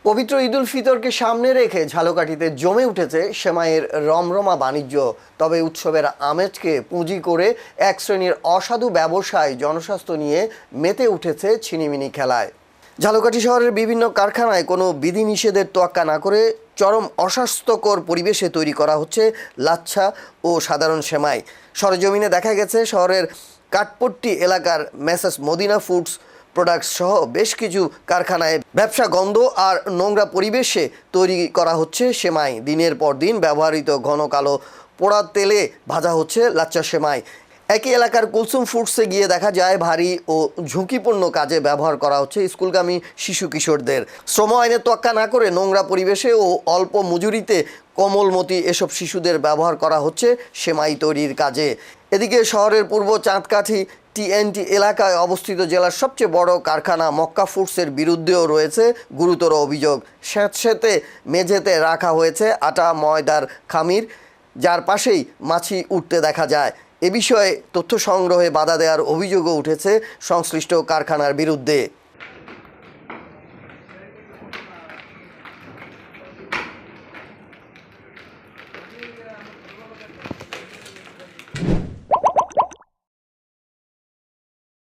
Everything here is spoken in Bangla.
পবিত্র ঈদুল ফিতরকে সামনে রেখে ঝালকাঠিতে জমে উঠেছে সেমাইয়ের রমরমা বাণিজ্য। তবে উৎসবের আমেজকে পুঁজি করে এক শ্রেণীর অসাধু ব্যবসায় জনস্বাস্থ্য নিয়ে মেতে উঠেছে ছিনিমিনি খেলায়। ঝালকাঠি শহরের বিভিন্ন কারখানায় কোনো বিধিনিষেধের তোয়াক্কা না করে চরম অস্বাস্থ্যকর পরিবেশে তৈরি করা হচ্ছে লাচ্ছা ও সাধারণ সেমাই। সরেজমিনে দেখা গেছে শহরের কাঠপট্টি এলাকার মেসেস মদিনা ফুডস প্রোডাক্টস সহ বেশ কিছু কারখানায় ব্যবসা গন্ধ আর নোংরা পরিবেশে তৈরি করা হচ্ছে সেমাই। দিনের পর দিন ব্যবহৃত ঘন কালো পোড়া তেলে ভাজা হচ্ছে লাচ্চা সেমাই। একই এলাকার কুলসুম ফুডসে গিয়ে দেখা যায় ভারী ও ঝুঁকিপূর্ণ কাজে ব্যবহার করা হচ্ছে স্কুলগামী শিশু কিশোরদের। শ্রম আইনের তোয়াক্কা না করে নোংরা পরিবেশে ও অল্প মজুরিতে কোমলমতি এসব শিশুদের ব্যবহার করা হচ্ছে সেমাই তৈরির কাজে। এদিকে শহরের পূর্ব চাঁদকাঠি টিএনটি এলাকায় অবস্থিত জেলার সবচেয়ে বড় কারখানা মক্কা ফুডসের বিরুদ্ধেও রয়েছে গুরুতর অভিযোগ। স্যাঁতসেঁতে মেঝেতে রাখা হয়েছে আটা ময়দার খামির, যার পাশেই মাছি উঠতে দেখা যায়। এ বিষয়ে তথ্য সংগ্রহে বাধা দেওয়ার অভিযোগও উঠেছে সংশ্লিষ্ট কারখানার বিরুদ্ধে।